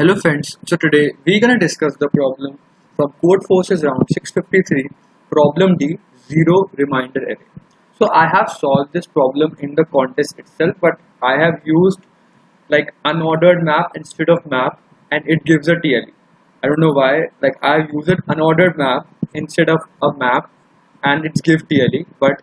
Hello friends, so today we're gonna discuss the problem from Codeforces round 653, problem D, zero reminder array. So I have solved this problem in the contest itself, but I have used like unordered map instead of map, and it gives a TLE. I don't know why, like I have used an unordered map instead of a map and it's give TLE, but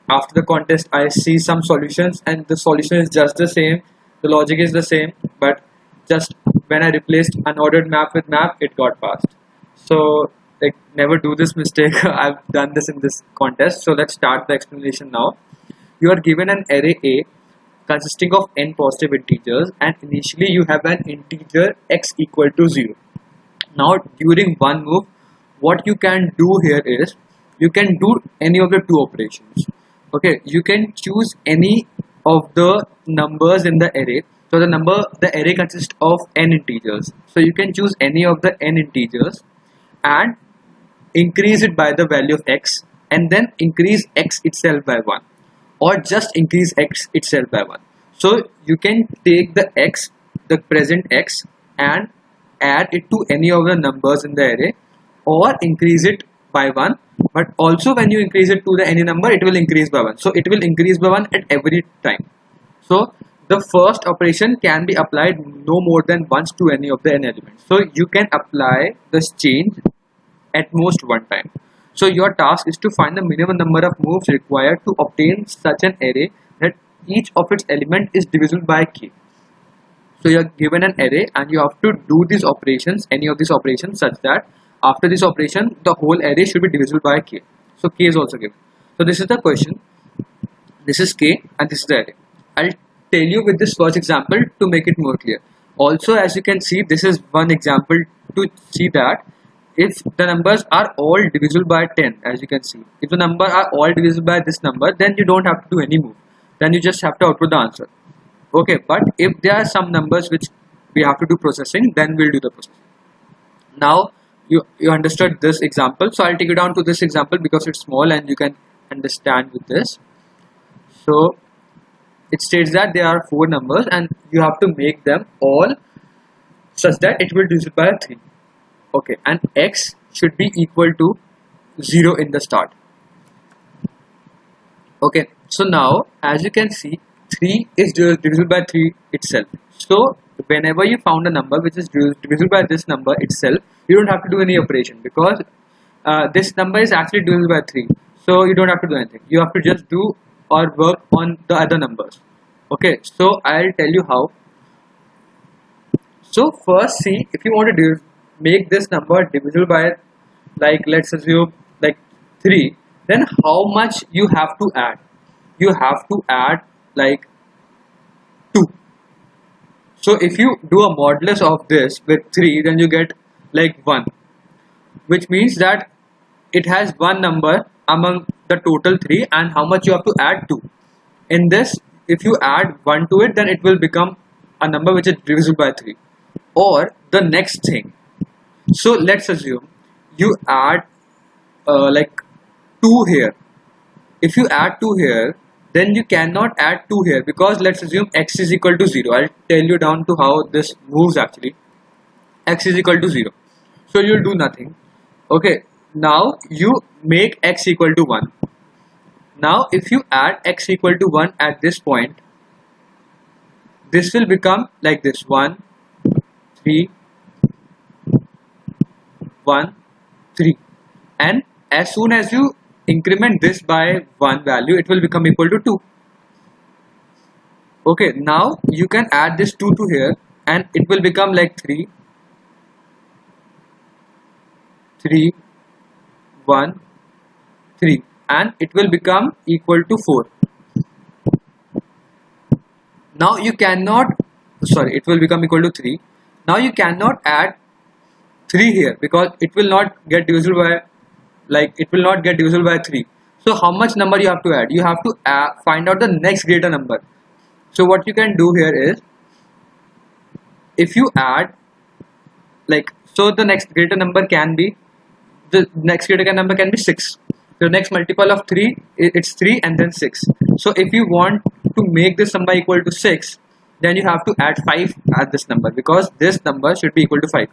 after the contest I see some solutions and the solution is just the same, the logic is the same, but just when I replaced unordered map with map, it got passed. So like never do this mistake. I've done this in this contest. So let's start the explanation now. You are given an array A consisting of n positive integers, and initially you have an integer x equal to 0. Now during one move, what you can do here is you can do any of the two operations. Okay, you can choose any of the numbers in the array. So the array consists of n integers. So you can choose any of the n integers and increase it by the value of x, and then increase x itself by 1, or just increase x itself by 1. So you can take the x, the present x, and add it to any of the numbers in the array, or increase it by 1. But also when you increase it to the any number, it will increase by 1. So it will increase by 1 at every time. So the first operation can be applied no more than once to any of the n elements. So you can apply this change at most one time. So your task is to find the minimum number of moves required to obtain such an array that each of its element is divisible by k. So you are given an array and you have to do these operations, any of these operations, such that after this operation the whole array should be divisible by k. So k is also given. So this is the question. This is k and this is the array. I'll tell you with this first example to make it more clear. Also, as you can see, this is one example to see that if the numbers are all divisible by 10, as you can see, if the number are all divisible by this number, then you don't have to do any move, then you just have to output the answer. Okay, but if there are some numbers which we have to do processing, then we'll do the processing. Now you understood this example, so I'll take you down to this example because it's small and you can understand with this. So it states that there are 4 numbers and you have to make them all such that it will divisible by 3. Okay, and x should be equal to 0 in the start. Okay, so now as you can see, 3 is divisible by 3 itself. So whenever you found a number which is divisible by this number itself, you don't have to do any operation because this number is actually divisible by 3. So you don't have to do anything. You have to just do or work on the other numbers. Okay, so I'll tell you how. So first, see, if you want to make this number divisible by, like, let's assume like 3, then how much you have to add? You have to add like 2. So if you do a modulus of this with 3, then you get like 1, which means that it has one number among the total 3, and how much you have to add 2. In this, if you add 1 to it, then it will become a number which is divisible by 3. Or the next thing, so let's assume you add like 2 here. If you add 2 here, then you cannot add 2 here because let's assume x is equal to 0. I'll tell you down to how this moves actually. X is equal to 0. So you'll do nothing. Okay, now you make x equal to 1. Now if you add x equal to 1 at this point, this will become like this: 1, 3, 1, 3. And as soon as you increment this by 1 value, it will become equal to 2. Okay, now you can add this 2 to here and it will become like 3, 3, 1, 3, and it will become equal to 4. Now you cannot, sorry, it will become equal to 3. Now you cannot add 3 here because it will not get divisible by, like, it will not get divisible by 3. So how much number you have to add? You have to find out the next greater number. So what you can do here is, if you add, like, so the next greater number can be, the next greater number can be 6. The next multiple of 3, it's 3 and then 6. So if you want to make this number equal to 6, then you have to add 5 at this number, because this number should be equal to 5.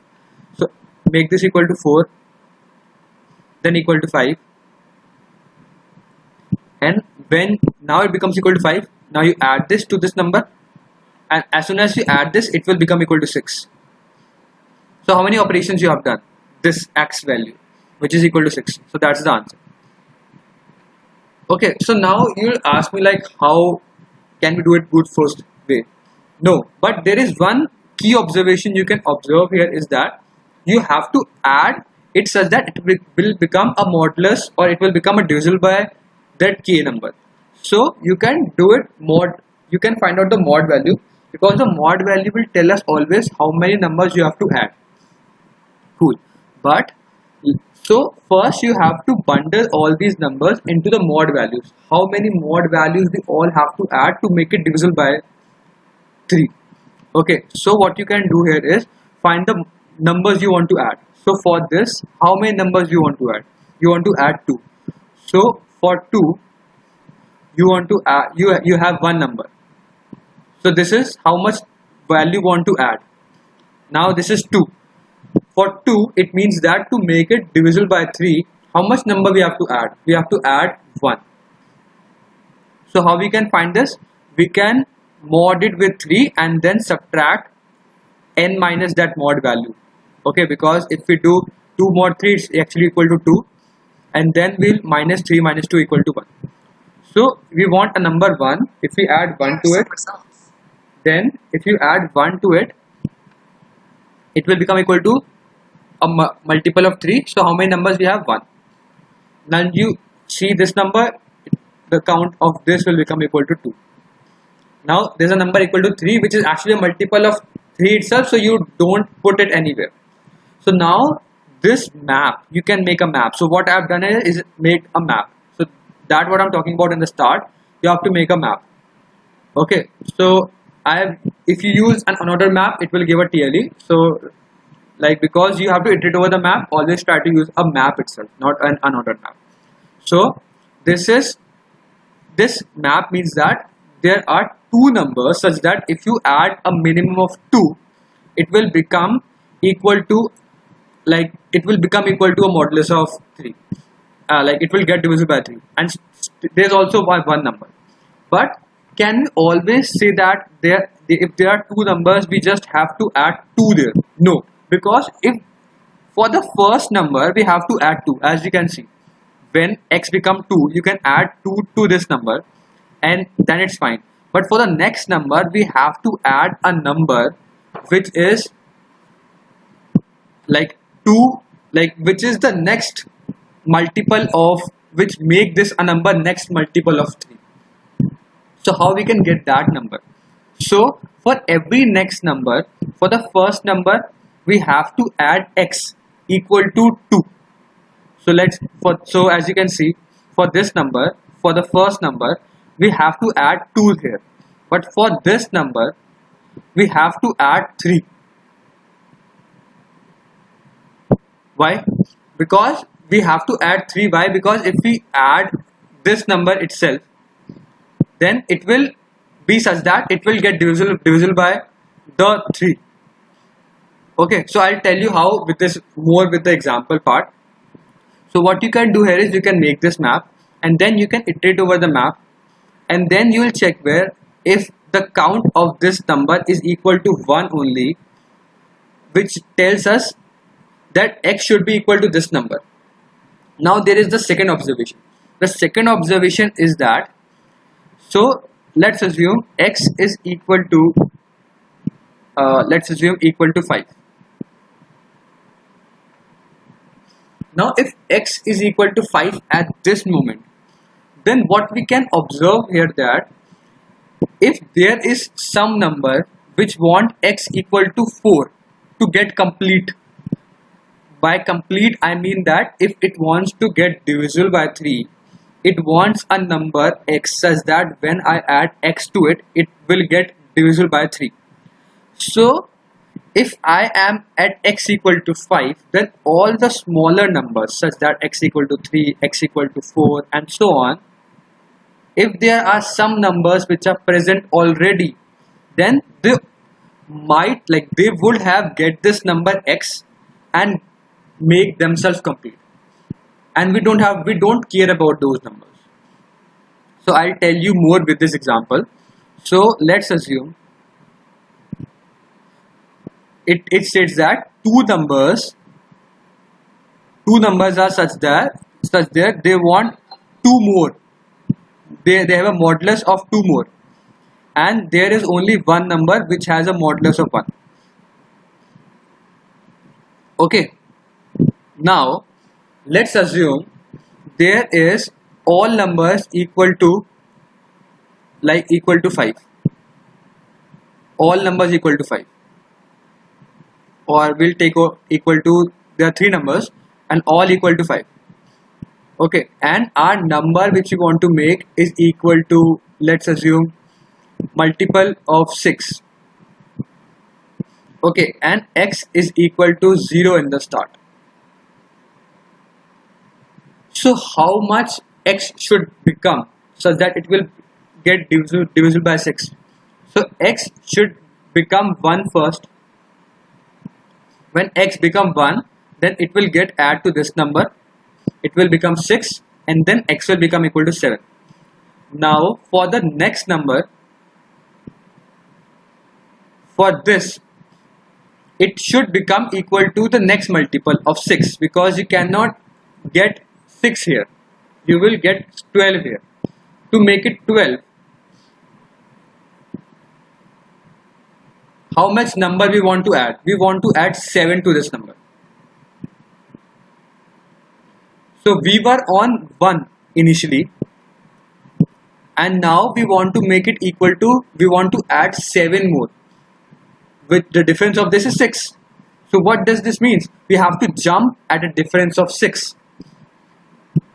So make this equal to 4, then equal to 5, and when now it becomes equal to 5, now you add this to this number, and as soon as you add this, it will become equal to 6. So how many operations you have done? This x value, which is equal to 6. So that's the answer. Okay, so now you'll ask me like, how can we do it brute force way? No, but there is one key observation you can observe here, is that you have to add it such that it will become a modulus, or it will become a divisible by that k number. So you can do it mod, you can find out the mod value, because the mod value will tell us always how many numbers you have to add. Cool. But so first you have to bundle all these numbers into the mod values. How many mod values we all have to add to make it divisible by 3. Okay, so what you can do here is find the numbers you want to add. So for this, how many numbers you want to add? You want to add 2. So for 2, you want to add, you have one number. So this is how much value you want to add. Now this is 2. For 2, it means that to make it divisible by 3, how much number we have to add? We have to add 1. So how we can find this? We can mod it with 3 and then subtract n minus that mod value. Okay, because if we do 2 mod 3, it's actually equal to 2, and then we'll minus 3 minus 2 equal to 1. So we want a number 1. If we add 1 to it, then if you add 1 to it, it will become equal to a multiple of 3. So how many numbers we have? 1. Now you see this number, the count of this will become equal to 2. Now there's a number equal to 3, which is actually a multiple of 3 itself, so you don't put it anywhere. So now this map, you can make a map. So what I've done is make a map. So that's what I'm talking about in the start. You have to make a map. Okay, so if you use another map, it will give a TLE. So like, because you have to iterate over the map, always try to use a map itself, not another map. So this map means that there are 2 numbers such that if you add a minimum of 2, it will become equal to, like, it will become equal to a modulus of 3. Like it will get divisible by 3, and there's also one number. But can we always say that if there are 2 numbers, we just have to add 2 there? No, because if for the first number we have to add 2, as you can see, when x become 2, you can add 2 to this number, and then it's fine. But for the next number, we have to add a number which is like 2, like which is the next multiple of, which make this a number next multiple of 3. So how we can get that number? So for every next number, for the first number, we have to add x equal to 2. So as you can see, for this number, for the first number, we have to add 2 here. But for this number, we have to add 3. Why? Because we have to add 3. Why? Because if we add this number itself, then it will be such that it will get divisible by the 3. Okay, so I'll tell you how with this, more with the example part. So what you can do here is you can make this map, and then you can iterate over the map, and then you will check where if the count of this number is equal to 1 only, which tells us that x should be equal to this number. Now there is the second observation. The second observation is that, so let's assume x is equal to equal to 5. Now if x is equal to 5 at this moment, then what we can observe here, that if there is some number which want x equal to 4 to get complete, by complete I mean that if it wants to get divisible by 3, it wants a number x such that when I add x to it, it will get divisible by 3. So if I am at x equal to 5, then all the smaller numbers such that x equal to 3, x equal to 4 and so on, if there are some numbers which are present already, then they would have get this number x and make themselves complete, and we don't care about those numbers. So I'll tell you more with this example. So let's assume it states that two numbers are such that they want two more. They have a modulus of two more, and there is only one number which has a modulus of 1. Okay, now let's assume there is all numbers equal to 5. All numbers equal to 5, or we'll take equal to, there are three numbers and all equal to 5. Okay, and our number which we want to make is equal to, let's assume, multiple of 6. Okay, and x is equal to 0 in the start. So how much x should become such that it will get divisible by 6? So x should become 1 first. When x become 1, then it will get add to this number. It will become 6, and then x will become equal to 7. Now for the next number, for this, it should become equal to the next multiple of 6, because you cannot get 6 here. You will get 12 here. To make it 12, how much number we want to add? We want to add 7 to this number. So we were on 1 initially, and now we want to make it equal to, we want to add 7 more, with the difference of this is 6. So what does this mean? We have to jump at a difference of 6.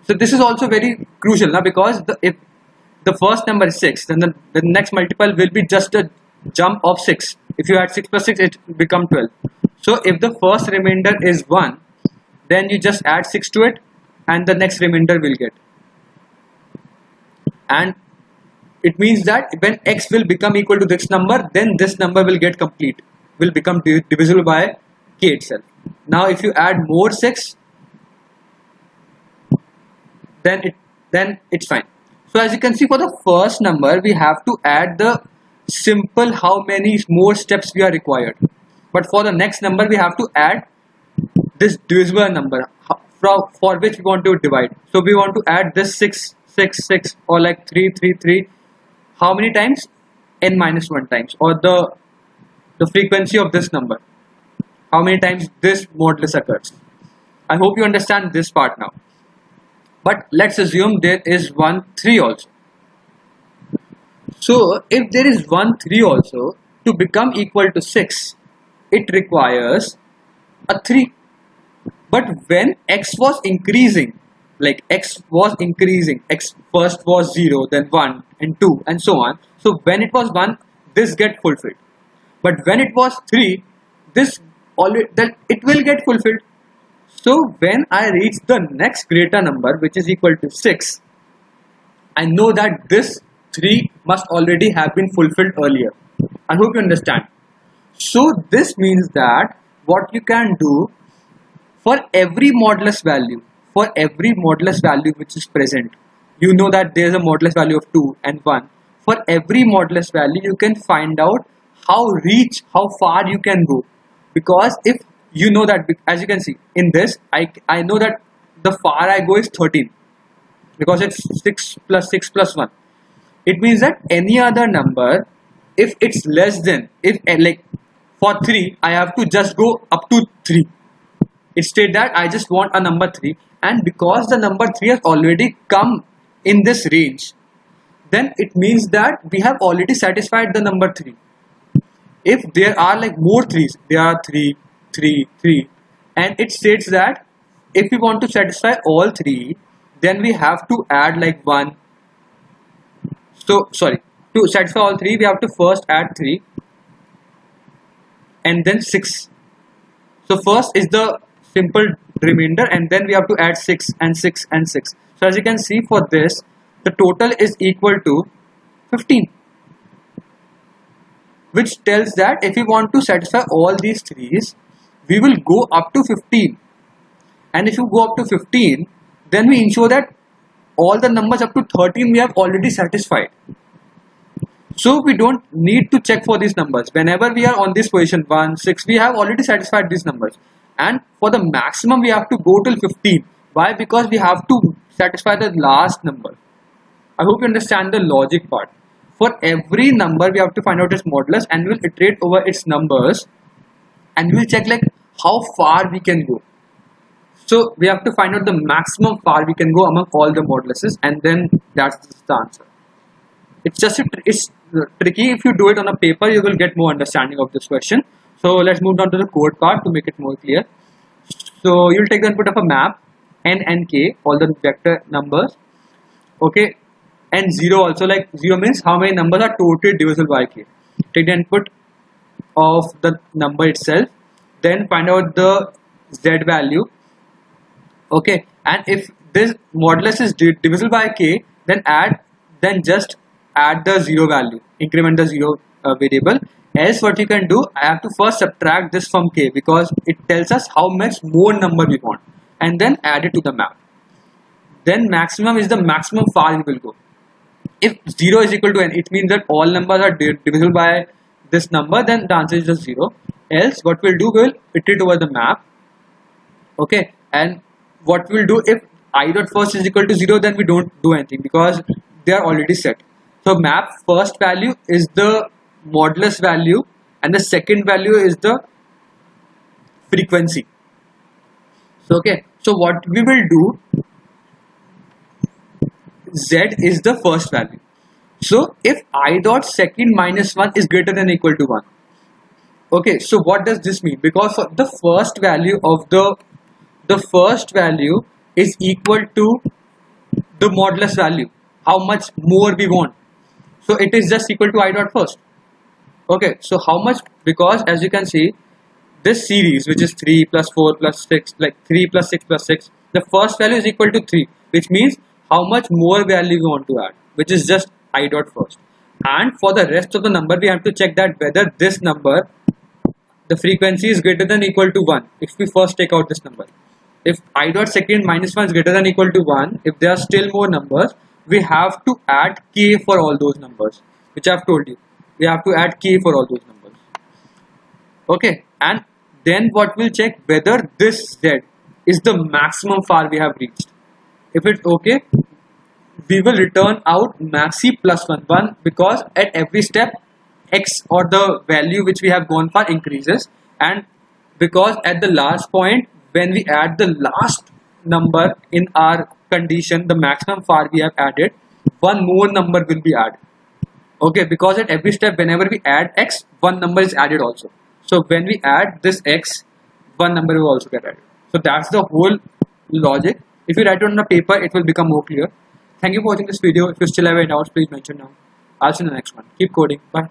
So this is also very crucial now, because if the first number is 6, then the next multiple will be just a jump of 6. If you add 6 plus 6, it will become 12. So if the first remainder is 1, then you just add 6 to it, and the next remainder will get. And it means that when x will become equal to this number, then this number will get complete, will become divisible by k itself. Now if you add more 6, then it's fine. So as you can see, for the first number we have to add the simple how many more steps we are required, but for the next number we have to add this divisible number for which we want to divide. So we want to add this 6, 6, 6, or like 3, 3, 3. How many times? n minus 1 times, or the frequency of this number. How many times this modulus occurs. I hope you understand this part now. But let's assume there is 1, 3 also. So if there is 1, 3 also, to become equal to 6, it requires a 3. But when x was increasing, x first was 0, then 1 and 2 and so on. So when it was 1, this get fulfilled. But when it was 3, then it will get fulfilled. So when I reach the next greater number, which is equal to 6, I know that this 3 must already have been fulfilled earlier. I hope you understand. So this means that what you can do, for every modulus value which is present, you know that there is a modulus value of 2 and 1. For every modulus value, you can find out how far you can go, because if you know that, as you can see in this, I know that the far I go is 13, because it's 6 plus 6 plus 1. It means that any other number, if it's less than, for 3, I have to just go up to 3. It states that I just want a number 3, and because the number 3 has already come in this range, then it means that we have already satisfied the number 3. If there are more 3s, there are 3, 3, 3, and it states that if we want to satisfy all 3, then we have to add 1. So sorry, to satisfy all 3, we have to first add 3 and then 6. So first is the simple remainder, and then we have to add 6 and 6 and 6. So as you can see, for this, the total is equal to 15. which tells that if we want to satisfy all these threes, we will go up to 15. And if you go up to 15, then we ensure that all the numbers up to 13 we have already satisfied. So we don't need to check for these numbers. Whenever we are on this position 1, 6, we have already satisfied these numbers. And for the maximum we have to go till 15. Why? Because we have to satisfy the last number. I hope you understand the logic part. For every number we have to find out its modulus, and we'll iterate over its numbers, and we'll check like how far we can go. So we have to find out the maximum far we can go among all the moduluses, and then that's the answer. It's just it's tricky. If you do it on a paper, you will get more understanding of this question. So let's move on to the code part to make it more clear. So you'll take the input of a map n and k, all the vector numbers, okay, and 0 also, like 0 means how many numbers are totally divisible by k. Take the input of the number itself, then find out the z value, okay, and if this modulus is divisible by k, then just add the 0 value, increment the 0 variable. Else what you can do, I have to first subtract this from k because it tells us how much more number we want, and then add it to the map. Then maximum is the maximum far we will go. If 0 is equal to n, it means that all numbers are divisible by this number, then the answer is just 0. Else what we'll do, we'll iterate over the map, okay, and what we'll do, if I dot first is equal to 0, then we don't do anything because they are already set. So map first value is the modulus value, and the second value is the frequency. So okay, so what we will do, z is the first value. So if I dot second minus 1 is greater than or equal to 1, okay, so what does this mean? Because the first value of the first value is equal to the modulus value, how much more we want. So it is just equal to I dot first. Okay, so how much, because as you can see, this series, which is 3 plus 4 plus 6, like 3 plus 6 plus 6, the first value is equal to 3, which means how much more value we want to add, which is just I dot first. And for the rest of the number, we have to check that whether this number, the frequency is greater than or equal to 1, if we first take out this number. If I dot second minus 1 is greater than or equal to 1, if there are still more numbers, we have to add k for all those numbers, which I have told you. We have to add k for all those numbers. Okay, and then what we'll check, whether this z is the maximum far we have reached. If it's okay, we will return out maxi plus 1 because at every step x, or the value which we have gone for, increases, and because at the last point when we add the last number in our condition, the maximum far we have added, one more number will be added. Okay, because at every step whenever we add x, one number is added also. So when we add this x, one number will also get added. So that's the whole logic. If you write it on the paper, it will become more clear. Thank you for watching this video. If you still have any doubts, please mention now. I'll see you in the next one. Keep coding. Bye.